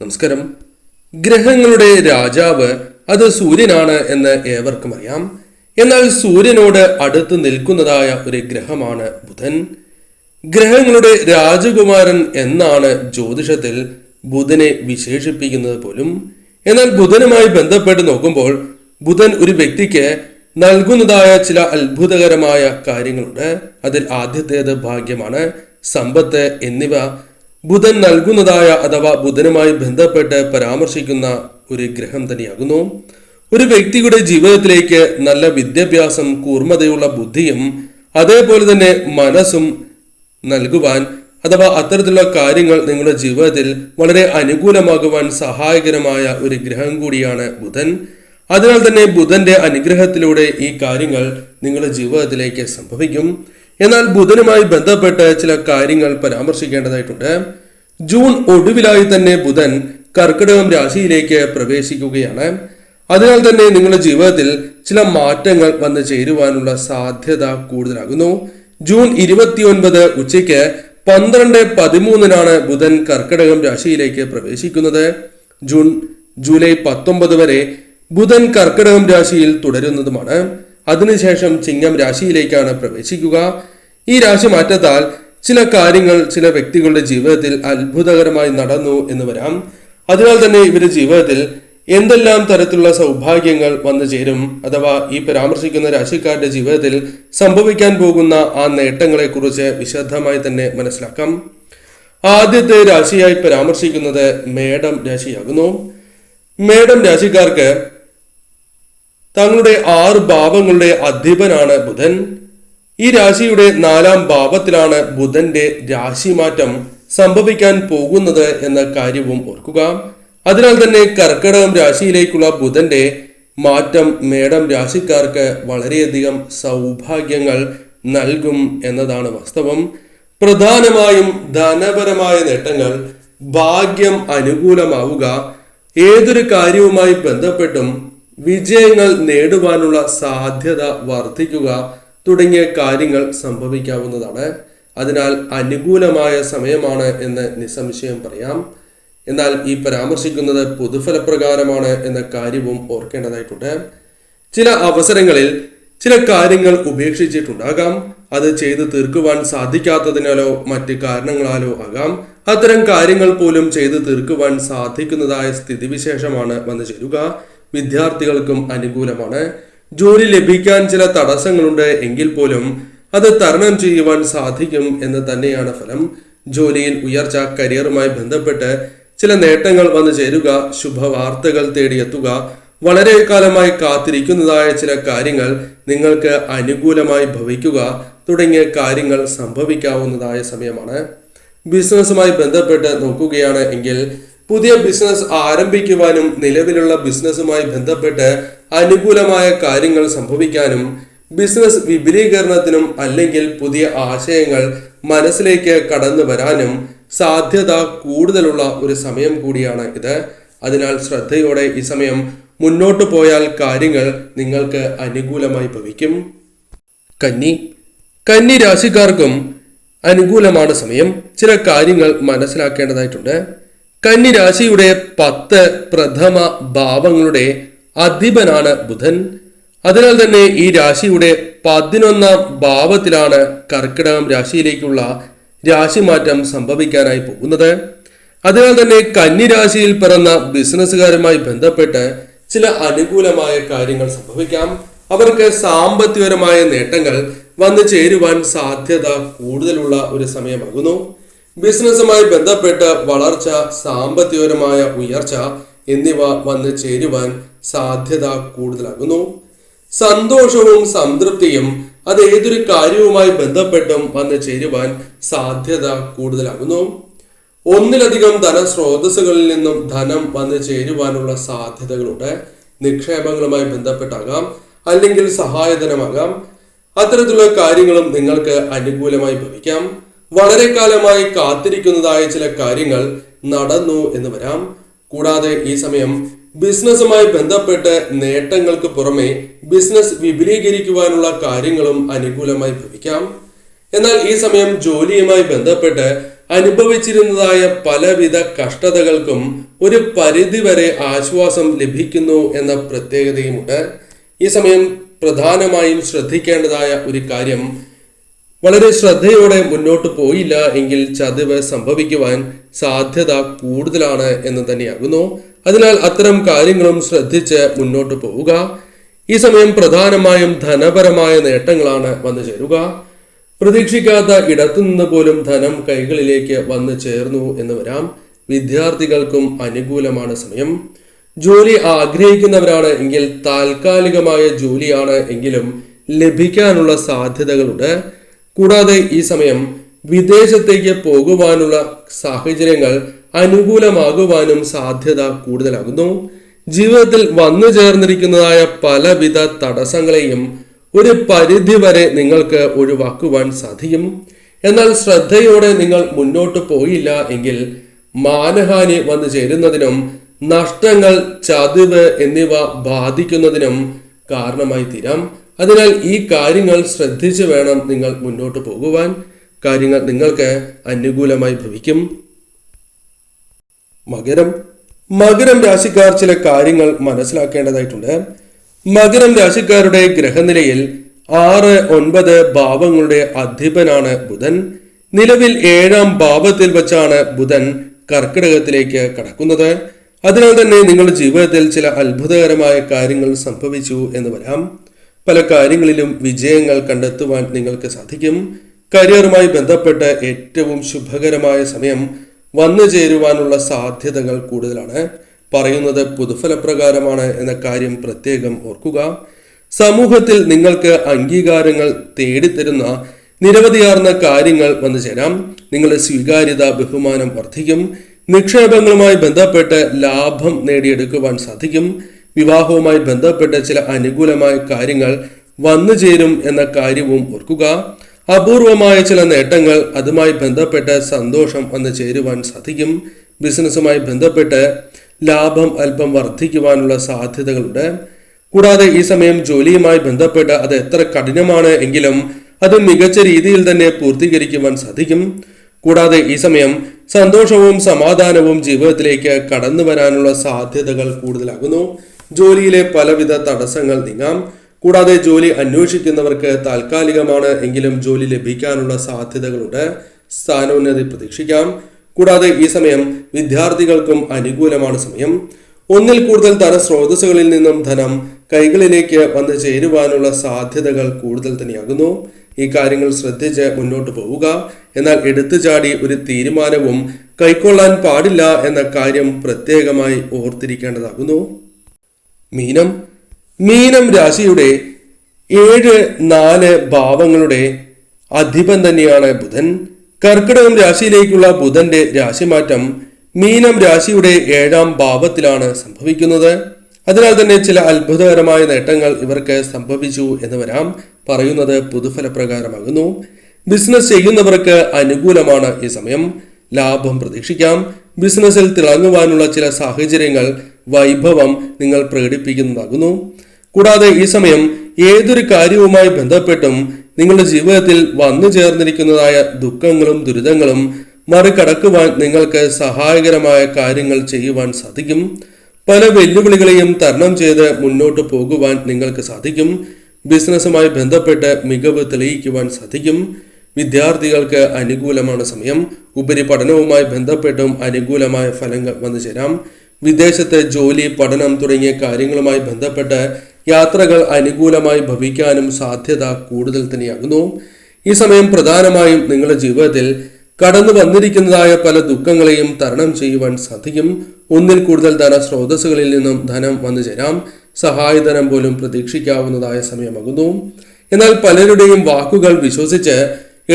നമസ്കാരം. ഗ്രഹങ്ങളുടെ രാജാവ് അത് സൂര്യനാണ് എന്ന് ഏവർക്കും അറിയാം. എന്നാൽ സൂര്യനോട് അടുത്ത് നിൽക്കുന്നതായ ഒരു ഗ്രഹമാണ് ബുധൻ. ഗ്രഹങ്ങളുടെ രാജകുമാരൻ എന്നാണ് ജ്യോതിഷത്തിൽ ബുധനെ വിശേഷിപ്പിക്കുന്നത് പോലും. എന്നാൽ ബുധനുമായി ബന്ധപ്പെട്ട് നോക്കുമ്പോൾ ബുധൻ ഒരു വ്യക്തിക്ക് നൽകുന്നതായ ചില അത്ഭുതകരമായ കാര്യങ്ങളുണ്ട്. അതിൽ ആദ്യത്തേത് ഭാഗ്യമാണ്, സമ്പത്ത് എന്നിവ ബുധൻ നൽകുന്നതായ അഥവാ ബുധനുമായി ബന്ധപ്പെട്ട് പരാമർശിക്കുന്ന ഒരു ഗ്രഹം തന്നെയാകുന്നു. ഒരു വ്യക്തിയുടെ ജീവിതത്തിലേക്ക് നല്ല വിദ്യാഭ്യാസം, കൂർമ്മതയുള്ള ബുദ്ധിയും അതേപോലെ തന്നെ മനസ്സും നൽകുവാൻ അഥവാ അത്തരത്തിലുള്ള കാര്യങ്ങൾ നിങ്ങളുടെ ജീവിതത്തിൽ വളരെ അനുകൂലമാകുവാൻ സഹായകരമായ ഒരു ഗ്രഹം കൂടിയാണ് ബുധൻ. അതിനാൽ തന്നെ ബുധന്റെ അനുഗ്രഹത്തിലൂടെ ഈ കാര്യങ്ങൾ നിങ്ങളുടെ ജീവിതത്തിലേക്ക് സംഭവിക്കും. എന്നാൽ ബുധനുമായി ബന്ധപ്പെട്ട് ചില കാര്യങ്ങൾ പരാമർശിക്കേണ്ടതായിട്ടുണ്ട്. ജൂൺ ഒടുവിലായി തന്നെ ബുധൻ കർക്കിടകം രാശിയിലേക്ക് പ്രവേശിക്കുകയാണ്. അതിനാൽ തന്നെ നിങ്ങളുടെ ജീവിതത്തിൽ ചില മാറ്റങ്ങൾ വന്നു ചേരുവാനുള്ള സാധ്യത കൂടുതലാകുന്നു. ജൂൺ 29 ഉച്ചയ്ക്ക് 12:13 ബുധൻ കർക്കിടകം രാശിയിലേക്ക് പ്രവേശിക്കുന്നത്. ജൂലൈ 19 വരെ ബുധൻ കർക്കിടകം രാശിയിൽ തുടരുന്നതുമാണ്. അതിനുശേഷം ചിങ്ങം രാശിയിലേക്കാണ് പ്രവേശിക്കുക. ഈ രാശി മാറ്റത്താൽ ചില കാര്യങ്ങൾ ചില വ്യക്തികളുടെ ജീവിതത്തിൽ അത്ഭുതകരമായി നടന്നു എന്ന് വരാം. അതിനാൽ തന്നെ ഇവരുടെ ജീവിതത്തിൽ എന്തെല്ലാം തരത്തിലുള്ള സൗഭാഗ്യങ്ങൾ വന്നു ചേരും അഥവാ ഈ പരാമർശിക്കുന്ന രാശിക്കാരുടെ ജീവിതത്തിൽ സംഭവിക്കാൻ പോകുന്ന ആ നേട്ടങ്ങളെ കുറിച്ച് വിശദമായി തന്നെ മനസ്സിലാക്കാം. ആദ്യത്തെ രാശിയായി പരാമർശിക്കുന്നത് മേടം രാശിയാകുന്നു. മേടം രാശിക്കാർക്ക് തങ്ങളുടെ 6 ഭാവങ്ങളുടെ അധിപനാണ് ബുധൻ. ഈ രാശിയുടെ 4-ാം ഭാവത്തിലാണ് ബുധന്റെ രാശിമാറ്റം സംഭവിക്കാൻ പോകുന്നത് എന്ന കാര്യവും ഓർക്കുക. അതിനാൽ തന്നെ കർക്കിടകം രാശിയിലേക്കുള്ള ബുധന്റെ മാറ്റം മേടം രാശിക്കാർക്ക് വളരെയധികം സൗഭാഗ്യങ്ങൾ നൽകും എന്നതാണ് വാസ്തവം. പ്രധാനമായും ധനപരമായ നേട്ടങ്ങൾ, ഭാഗ്യം അനുകൂലമാവുക, ഏതൊരു കാര്യവുമായി ബന്ധപ്പെട്ടും വിജയങ്ങൾ നേടുവാനുള്ള സാധ്യത വർദ്ധിക്കുക തുടങ്ങിയ കാര്യങ്ങൾ സംഭവിക്കാവുന്നതാണ്. അതിനാൽ അനുകൂലമായ സമയമാണ് എന്ന് നിസ്സംശയം പറയാം. എന്നാൽ ഈ പരാമർശിക്കുന്നത് പൊതുഫലപ്രകാരമാണ് എന്ന കാര്യവും ഓർക്കേണ്ടതായിട്ടുണ്ട്. ചില അവസരങ്ങളിൽ ചില കാര്യങ്ങൾ ഉപേക്ഷിച്ചിട്ടുണ്ടാകാം. അത് ചെയ്തു തീർക്കുവാൻ സാധിക്കാത്തതിനാലോ മറ്റ് കാരണങ്ങളാലോ ആകാം. അത്തരം കാര്യങ്ങൾ പോലും ചെയ്തു തീർക്കുവാൻ സാധിക്കുന്നതായ സ്ഥിതിവിശേഷമാണ് വന്നു ചേരുക. വിദ്യാർത്ഥികൾക്കും അനുകൂലമാണ്. ജോലി ലഭിക്കാൻ ചില തടസ്സങ്ങളുണ്ട് എങ്കിൽ പോലും അത് തരണം ചെയ്യുവാൻ സാധിക്കും എന്ന് തന്നെയാണ് ഫലം. ജോലിയിൽ ഉയർച്ച, കരിയറുമായി ബന്ധപ്പെട്ട് ചില നേട്ടങ്ങൾ വന്നു ചേരുക, ശുഭവാർത്തകൾ തേടിയെത്തുക, വളരെ കാലമായി കാത്തിരിക്കുന്നതായ ചില കാര്യങ്ങൾ നിങ്ങൾക്ക് അനുകൂലമായി ഭവിക്കുക തുടങ്ങിയ കാര്യങ്ങൾ സംഭവിക്കാവുന്നതായ സമയമാണ്. ബിസിനസ്സുമായി ബന്ധപ്പെട്ട് നോക്കുകയാണ് എങ്കിൽ പുതിയ ബിസിനസ് ആരംഭിക്കുവാനും നിലവിലുള്ള ബിസിനസ്സുമായി ബന്ധപ്പെട്ട് അനുകൂലമായ കാര്യങ്ങൾ സംഭവിക്കാനും ബിസിനസ് വിപുലീകരണത്തിനും അല്ലെങ്കിൽ പുതിയ ആശയങ്ങൾ മനസ്സിലേക്ക് കടന്നു വരാനും സാധ്യത കൂടുതലുള്ള ഒരു സമയം കൂടിയാണ് ഇത്. അതിനാൽ ശ്രദ്ധയോടെ ഈ സമയം മുന്നോട്ട് പോയാൽ കാര്യങ്ങൾ നിങ്ങൾക്ക് അനുകൂലമായി ഭവിക്കും. കന്നി രാശിക്കാർക്കും അനുകൂലമാണ് സമയം. ചില കാര്യങ്ങൾ മനസ്സിലാക്കേണ്ടതായിട്ടുണ്ട്. കന്നി രാശിയുടെ 10 പ്രഥമ ഭാവങ്ങളുടെ അധിപനാണ് ബുധൻ. അതിനാൽ തന്നെ ഈ രാശിയുടെ 11-ാം ഭാവത്തിലാണ് കർക്കിടകം രാശിയിലേക്കുള്ള രാശിമാറ്റം സംഭവിക്കാനായി പോകുന്നത്. അതിനാൽ തന്നെ കന്നി രാശിയിൽ പിറന്ന ബിസിനസ്സുകാരുമായി ബന്ധപ്പെട്ട് ചില അനുകൂലമായ കാര്യങ്ങൾ സംഭവിക്കാം. അവർക്ക് സാമ്പത്തികപരമായ നേട്ടങ്ങൾ വന്നു ചേരുവാൻ സാധ്യത കൂടുതലുള്ള ഒരു സമയമാകുന്നു. ബിസിനസ്സുമായി ബന്ധപ്പെട്ട് വളർച്ച, സാമ്പത്തികപരമായ ഉയർച്ച എന്നിവ വന്നു ചേരുവാൻ സാധ്യത കൂടുതലാകുന്നു. സന്തോഷവും സംതൃപ്തിയും അത് ഏതൊരു കാര്യവുമായി ബന്ധപ്പെട്ടും വന്നു ചേരുവാൻ സാധ്യത കൂടുതലാകുന്നു. ഒന്നിലധികം ധനസ്രോതസ്സുകളിൽ നിന്നും ധനം വന്നു ചേരുവാനുള്ള സാധ്യതകളുണ്ട്. നിക്ഷേപങ്ങളുമായി ബന്ധപ്പെട്ടാകാം, അല്ലെങ്കിൽ സഹായധനമാകാം. അത്തരത്തിലുള്ള കാര്യങ്ങളും നിങ്ങൾക്ക് അനുകൂലമായി ഭവിക്കാം. വളരെ കാലമായി കാത്തിരിക്കുന്നതായ ചില കാര്യങ്ങൾ നടന്നു എന്ന് വരാം. കൂടാതെ ഈ സമയം ബിസിനസ്സുമായി ബന്ധപ്പെട്ട് നേട്ടങ്ങൾക്ക് പുറമെ ബിസിനസ് വിപുലീകരിക്കുവാനുള്ള കാര്യങ്ങളും അനുകൂലമായി ഭവിക്കാം. എന്നാൽ ഈ സമയം ജോലിയുമായി ബന്ധപ്പെട്ട് അനുഭവിച്ചിരുന്നതായ പലവിധ കഷ്ടതകൾക്കും ഒരു പരിധിവരെ ആശ്വാസം ലഭിക്കുന്നു എന്ന പ്രത്യേകതയുമുണ്ട്. ഈ സമയം പ്രധാനമായും ശ്രദ്ധിക്കേണ്ടതായ ഒരു കാര്യം, വളരെ ശ്രദ്ധയോടെ മുന്നോട്ട് പോയില്ല എങ്കിൽ ചതിവ് സംഭവിക്കുവാൻ സാധ്യത കൂടുതലാണ് എന്ന് തന്നെയാകുന്നു. അതിനാൽ അത്തരം കാര്യങ്ങളും ശ്രദ്ധിച്ച് മുന്നോട്ട് പോവുക. ഈ സമയം പ്രധാനമായും ധനപരമായ നേട്ടങ്ങളാണ് വന്നു ചേരുക. പ്രതീക്ഷിക്കാത്ത ഇടത്തുനിന്ന് പോലും ധനം കൈകളിലേക്ക് വന്നു ചേർന്നു എന്ന് വരാം. വിദ്യാർത്ഥികൾക്കും അനുകൂലമാണ് സമയം. ജോലി ആഗ്രഹിക്കുന്നവരാണ് എങ്കിൽ താൽക്കാലികമായ ജോലിയാണ് എങ്കിലും ലഭിക്കാനുള്ള സാധ്യതകളുണ്ട്. കൂടാതെ ഈ സമയം വിദേശത്തേക്ക് പോകുവാനുള്ള സാഹചര്യങ്ങൾ അനുകൂലമാകുവാനും സാധ്യത കൂടുതലാകുന്നു. ജീവിതത്തിൽ വന്നു ചേർന്നിരിക്കുന്നതായ പലവിധ തടസ്സങ്ങളെയും ഒരു പരിധി വരെ നിങ്ങൾക്ക് ഒഴിവാക്കുവാൻ സാധിക്കും. എന്നാൽ ശ്രദ്ധയോടെ നിങ്ങൾ മുന്നോട്ട് പോയില്ല എങ്കിൽ മാനഹാനി വന്നു ചേരുന്നതിനും നഷ്ടങ്ങൾ, ചതിവ് എന്നിവ ബാധിക്കുന്നതിനും കാരണമായി തീരാം. അതിനാൽ ഈ കാര്യങ്ങൾ ശ്രദ്ധിച്ചു വേണം നിങ്ങൾ മുന്നോട്ട് പോകുവാൻ. കാര്യങ്ങൾ നിങ്ങൾക്ക് അനുകൂലമായി ഭവിക്കും. മകരം രാശിക്കാർ ചില കാര്യങ്ങൾ മനസ്സിലാക്കേണ്ടതായിട്ടുണ്ട്. മകരം രാശിക്കാരുടെ ഗ്രഹനിലയിൽ 6, 9 ഭാവങ്ങളുടെ അധിപനാണ് ബുധൻ. നിലവിൽ 7ാം ഭാവത്തിൽ വെച്ചാണ് ബുധൻ കർക്കിടകത്തിലേക്ക് കടക്കുന്നത്. അതിനാൽ തന്നെ നിങ്ങളുടെ ജീവിതത്തിൽ ചില അത്ഭുതകരമായ കാര്യങ്ങൾ സംഭവിച്ചു എന്ന് വരാം. പല കാര്യങ്ങളിലും വിജയങ്ങൾ കണ്ടെത്തുവാൻ നിങ്ങൾക്ക് സാധിക്കും. കരിയറുമായി ബന്ധപ്പെട്ട് ഏറ്റവും ശുഭകരമായ സമയം വന്നു ചേരുവാനുള്ള സാധ്യതകൾ കൂടുതലാണ്. പറയുന്നത് പൊതുഫലപ്രകാരമാണ് എന്ന കാര്യം പ്രത്യേകം ഓർക്കുക. സമൂഹത്തിൽ നിങ്ങൾക്ക് അംഗീകാരങ്ങൾ തേടിത്തരുന്ന നിരവധിയാർന്ന കാര്യങ്ങൾ വന്നു ചേരാം. നിങ്ങളുടെ സ്വീകാര്യത, ബഹുമാനം വർദ്ധിക്കും. നിക്ഷേപങ്ങളുമായി ബന്ധപ്പെട്ട് ലാഭം നേടിയെടുക്കുവാൻ സാധിക്കും. വിവാഹവുമായി ബന്ധപ്പെട്ട് ചില അനുകൂലമായ കാര്യങ്ങൾ വന്നു ചേരും എന്ന കാര്യവും ഓർക്കുക. അപൂർവമായ ചില നേട്ടങ്ങൾ, അതുമായി ബന്ധപ്പെട്ട് സന്തോഷം വന്നു ചേരുവാൻ സാധിക്കും. ബിസിനസ്സുമായി ബന്ധപ്പെട്ട് ലാഭം അല്പം വർദ്ധിക്കുവാനുള്ള സാധ്യതകളുണ്ട്. കൂടാതെ ഈ സമയം ജോലിയുമായി ബന്ധപ്പെട്ട് അത് എത്ര കഠിനമാണ് എങ്കിലും അത് മികച്ച രീതിയിൽ തന്നെ പൂർത്തീകരിക്കുവാൻ സാധിക്കും. കൂടാതെ ഈ സമയം സന്തോഷവും സമാധാനവും ജീവിതത്തിലേക്ക് കടന്നു വരാനുള്ള സാധ്യതകൾ കൂടുതലാകുന്നു. ജോലിയിലെ പലവിധ തടസ്സങ്ങൾ നീങ്ങാം. കൂടാതെ ജോലി അന്വേഷിക്കുന്നവർക്ക് താൽക്കാലികമാണ് എങ്കിലും ജോലി ലഭിക്കാനുള്ള സാധ്യതകളുണ്ട്. സ്ഥാനോന്നതി പ്രതീക്ഷിക്കാം. കൂടാതെ ഈ സമയം വിദ്യാർത്ഥികൾക്കും അനുകൂലമാണ് സമയം. ഒന്നിൽ കൂടുതൽ ധനസ്രോതസ്സുകളിൽ നിന്നും ധനം കൈകളിലേക്ക് വന്നു ചേരുവാനുള്ള സാധ്യതകൾ കൂടുതൽ തന്നെയാകുന്നു. ഈ കാര്യങ്ങൾ ശ്രദ്ധിച്ച് മുന്നോട്ട് പോവുക. എന്നാൽ എടുത്തുചാടി ഒരു തീരുമാനവും കൈക്കൊള്ളാൻ പാടില്ല എന്ന കാര്യം പ്രത്യേകമായി ഓർത്തിരിക്കേണ്ടതാകുന്നു. മീനം രാശിയുടെ 7, 4 ഭാവങ്ങളുടെ അധിപൻ തന്നെയാണ് ബുധൻ. കർക്കിടകം രാശിയിലേക്കുള്ള ബുധന്റെ രാശിമാറ്റം മീനം രാശിയുടെ 7ാം ഭാവത്തിലാണ് സംഭവിക്കുന്നത്. അതിനാൽ തന്നെ ചില അത്ഭുതകരമായ നേട്ടങ്ങൾ ഇവർക്ക് സംഭവിച്ചു എന്ന് വരാം. പറയുന്നത് പൊതുഫലപ്രകാരമാകുന്നു. ബിസിനസ് ചെയ്യുന്നവർക്ക് അനുകൂലമാണ് ഈ സമയം. ലാഭം പ്രതീക്ഷിക്കാം. ബിസിനസ്സിൽ തിളങ്ങുവാനുള്ള ചില സാഹചര്യങ്ങൾ, വൈഭവം നിങ്ങൾ പ്രകടിപ്പിക്കുന്നതാകുന്നു. കൂടാതെ ഈ സമയം ഏതൊരു കാര്യവുമായി ബന്ധപ്പെട്ടും നിങ്ങളുടെ ജീവിതത്തിൽ വന്നു ചേർന്നിരിക്കുന്നതായ ദുഃഖങ്ങളും ദുരിതങ്ങളും മറികടക്കുവാൻ നിങ്ങൾക്ക് സഹായകരമായ കാര്യങ്ങൾ ചെയ്യുവാൻ സാധിക്കും. പല വെല്ലുവിളികളെയും തരണം ചെയ്ത് മുന്നോട്ട് പോകുവാൻ നിങ്ങൾക്ക് സാധിക്കും. ബിസിനസ്സുമായി ബന്ധപ്പെട്ട് മികവ് തെളിയിക്കുവാൻ സാധിക്കും. വിദ്യാർത്ഥികൾക്ക് അനുകൂലമാണ് സമയം. ഉപരിപഠനവുമായി ബന്ധപ്പെട്ടും അനുകൂലമായ ഫലങ്ങൾ വന്നു ചേരാം. വിദേശത്ത് ജോലി, പഠനം തുടങ്ങിയ കാര്യങ്ങളുമായി ബന്ധപ്പെട്ട് യാത്രകൾ അനുകൂലമായി ഭവിക്കാനും സാധ്യത കൂടുതൽ തന്നെയാകുന്നു. ഈ സമയം പ്രധാനമായും നിങ്ങളുടെ ജീവിതത്തിൽ കടന്നു വന്നിരിക്കുന്നതായ പല ദുഃഖങ്ങളെയും തരണം ചെയ്യുവാൻ സാധിക്കും. ഒന്നിൽ കൂടുതൽ ധനസ്രോതസ്സുകളിൽ നിന്നും ധനം വന്നു ചേരാം. സഹായധനം പോലും പ്രതീക്ഷിക്കാവുന്നതായ സമയമാകുന്നു. എന്നാൽ പലരുടെയും വാക്കുകൾ വിശ്വസിച്ച്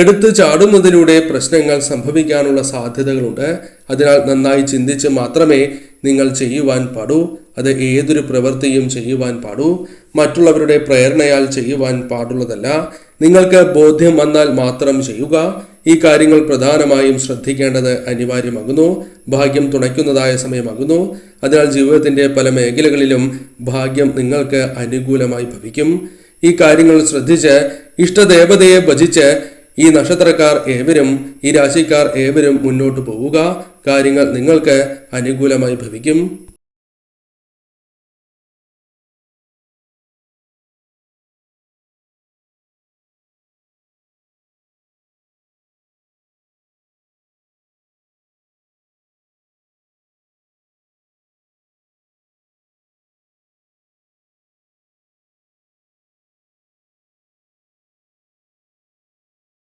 എടുത്തു ചാടുന്നതിലൂടെ പ്രശ്നങ്ങൾ സംഭവിക്കാനുള്ള സാധ്യതകളുണ്ട്. അതിനാൽ നന്നായി ചിന്തിച്ച് മാത്രമേ നിങ്ങൾ ചെയ്യുവാൻ പാടൂ. അത് ഏതൊരു പ്രവൃത്തിയും ചെയ്യുവാൻ പാടൂ. മറ്റുള്ളവരുടെ പ്രേരണയാൽ ചെയ്യുവാൻ പാടുള്ളതല്ല. നിങ്ങൾക്ക് ബോധ്യം വന്നാൽ മാത്രം ചെയ്യുക. ഈ കാര്യങ്ങൾ പ്രധാനമായും ശ്രദ്ധിക്കേണ്ടത് അനിവാര്യമാകുന്നു. ഭാഗ്യം തുണയ്ക്കുന്നതായ സമയമാകുന്നു. അതിനാൽ ജീവിതത്തിന്റെ പല മേഖലകളിലും ഭാഗ്യം നിങ്ങൾക്ക് അനുകൂലമായി ഭവിക്കും. ഈ കാര്യങ്ങൾ ശ്രദ്ധിച്ച് ഇഷ്ടദേവതയെ ഭജിച്ച് ഈ നക്ഷത്രക്കാർ ഏവരും, ഈ രാശിക്കാർ ഏവരും മുന്നോട്ട് പോവുക. കാര്യങ്ങൾ നിങ്ങൾക്ക് അനുകൂലമായി ഭവിക്കും.